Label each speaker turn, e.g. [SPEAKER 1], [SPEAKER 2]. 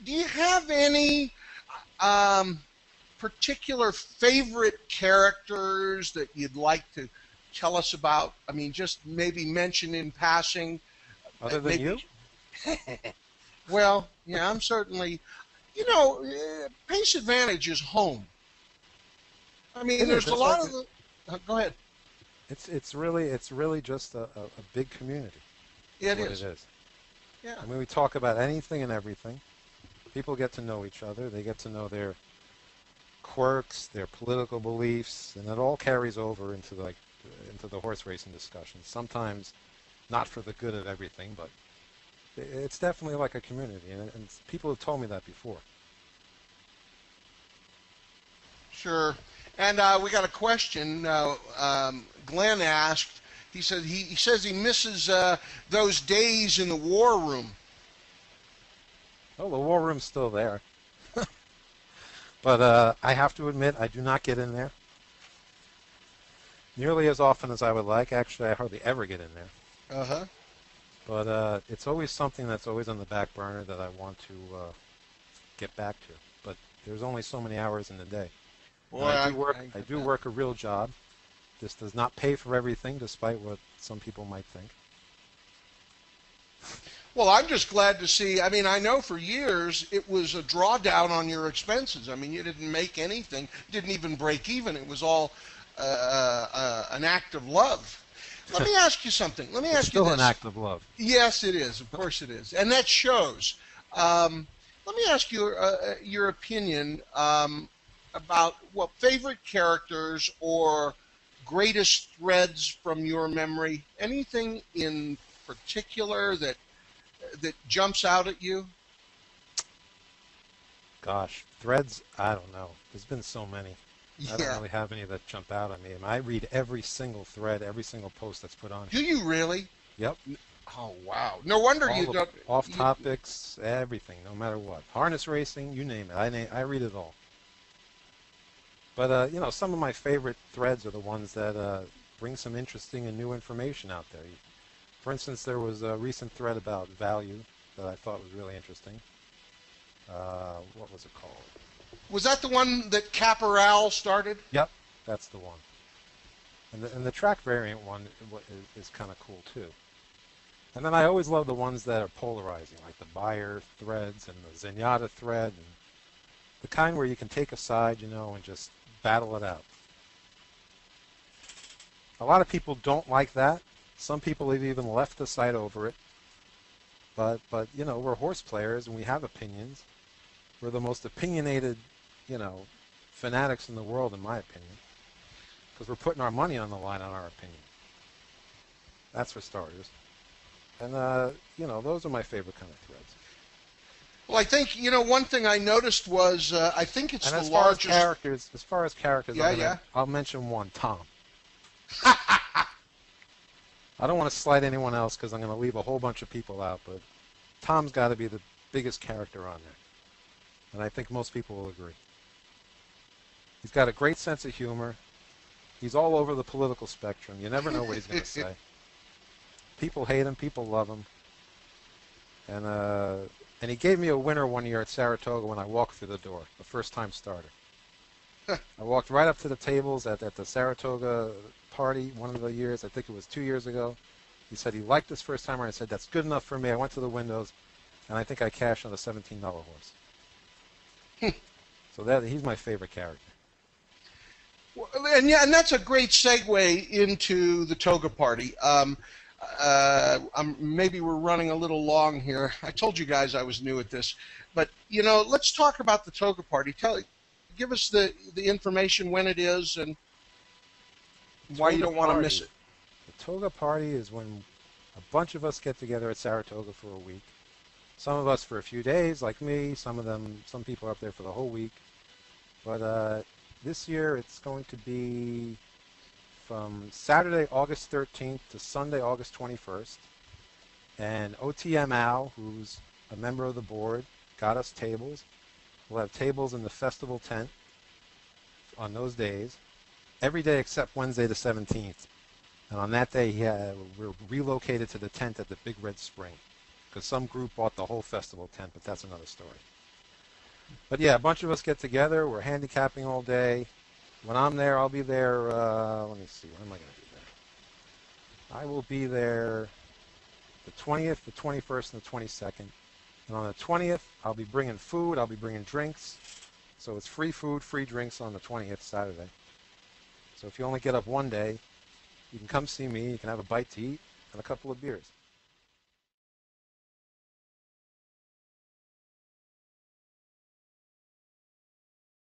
[SPEAKER 1] Do you have any um, particular favorite characters that you'd like to tell us about? I mean, just maybe mention in passing.
[SPEAKER 2] Other than
[SPEAKER 1] Maybe.
[SPEAKER 2] you?
[SPEAKER 1] Well, yeah, I'm certainly. Pace Advantage is home. I mean,
[SPEAKER 2] It is.
[SPEAKER 1] there's a
[SPEAKER 2] It's
[SPEAKER 1] lot
[SPEAKER 2] like
[SPEAKER 1] of the. Go ahead.
[SPEAKER 2] it's really just a big community. Is
[SPEAKER 1] It
[SPEAKER 2] what it
[SPEAKER 1] is.
[SPEAKER 2] is.
[SPEAKER 1] Yeah.
[SPEAKER 2] I mean, we talk about anything and everything. People get to know each other. They get to know their quirks, their political beliefs, and it all carries over into the horse racing discussions. Sometimes not for the good of everything, but it's definitely like a community, and people have told me that before.
[SPEAKER 1] Sure. And we got a question. Glenn asked. He says he misses those days in the war room.
[SPEAKER 2] Oh, the war room's still there, but I have to admit I do not get in there nearly as often as I would like. Actually, I hardly ever get in there.
[SPEAKER 1] Uh huh.
[SPEAKER 2] But it's always something that's always on the back burner that I want to get back to. But there's only so many hours in the day.
[SPEAKER 1] Boy,
[SPEAKER 2] And
[SPEAKER 1] I
[SPEAKER 2] I
[SPEAKER 1] get
[SPEAKER 2] do
[SPEAKER 1] that.
[SPEAKER 2] work a real job. This does not pay for everything, despite what some people might think.
[SPEAKER 1] Well, I'm just glad to see. I mean, I know for years it was a drawdown on your expenses. I mean, you didn't make anything, didn't even break even. It was all an act of love. Let me ask you something. Let me
[SPEAKER 2] It's
[SPEAKER 1] ask you
[SPEAKER 2] still an
[SPEAKER 1] this.
[SPEAKER 2] act of love.
[SPEAKER 1] Yes, it is. Of course, it is, and that shows. Let me ask you your opinion about what favorite characters or greatest threads from your memory. Anything in particular that jumps out at you?
[SPEAKER 2] Gosh, threads, I don't know. There's been so many. I don't
[SPEAKER 1] Yeah.
[SPEAKER 2] really have any that jump out at me. I read every single thread, every single post that's put on
[SPEAKER 1] Do
[SPEAKER 2] here.
[SPEAKER 1] you really?
[SPEAKER 2] Yep.
[SPEAKER 1] Oh wow. No wonder
[SPEAKER 2] All
[SPEAKER 1] you
[SPEAKER 2] the
[SPEAKER 1] don't.
[SPEAKER 2] off
[SPEAKER 1] You,
[SPEAKER 2] topics, everything, no matter what. Harness racing, you name it. I read it all. But some of my favorite threads are the ones that bring some interesting and new information out there. For instance, there was a recent thread about value that I thought was really interesting. What was it called?
[SPEAKER 1] was that the one that Caporal started?
[SPEAKER 2] Yep, that's the one. And the track variant one is kind of cool too. And then I always love the ones that are polarizing, like the Bayer threads and the Zenyatta thread, and the kind where you can take a side, and just battle it out. A lot of people don't like that. Some people have even left the site over it. But we're horse players and we have opinions. We're the most opinionated, you know, fanatics in the world, in my opinion, because we're putting our money on the line on our opinion. That's for starters. And those are my favorite kind of threads.
[SPEAKER 1] Well, I think one thing I noticed was I think it's
[SPEAKER 2] And
[SPEAKER 1] the largest.
[SPEAKER 2] as far as characters,
[SPEAKER 1] Yeah, yeah.
[SPEAKER 2] I'll mention one, Tom. I don't want to slight anyone else because I'm going to leave a whole bunch of people out, but Tom's got to be the biggest character on there. And I think most people will agree. He's got a great sense of humor. He's all over the political spectrum. You never know what he's going to say. People hate him. People love him. And he gave me a winner one year at Saratoga when I walked through the door, the first-time starter. I walked right up to the tables at the Saratoga party one of the years. I think it was 2 years ago. He said he liked this first-timer. I said, that's good enough for me. I went to the windows, and I think I cashed on a $17 horse. So he's my favorite character.
[SPEAKER 1] Well, and that's a great segue into the Toga party. Maybe we're running a little long here. I told you guys I was new at this, but let's talk about the Toga party. Give us the information when it is and why you don't want to miss it.
[SPEAKER 2] The Toga party is when a bunch of us get together at Saratoga for a week. Some of us for a few days, like me. Some people are up there for the whole week. But this year it's going to be from Saturday, August 13th to Sunday, August 21st. And OTM Al, who's a member of the board, got us tables. We'll have tables in the festival tent on those days, every day except Wednesday the 17th. And on that day, we're relocated to the tent at the Big Red Spring, because some group bought the whole festival tent, but that's another story. But yeah, a bunch of us get together. We're handicapping all day. When I'm there, I'll be there. Let me see. When am I going to be there? I will be there the 20th, the 21st, and the 22nd. And on the 20th, I'll be bringing food. I'll be bringing drinks. So it's free food, free drinks on the 20th, Saturday. So if you only get up one day, you can come see me. You can have a bite to eat and a couple of beers.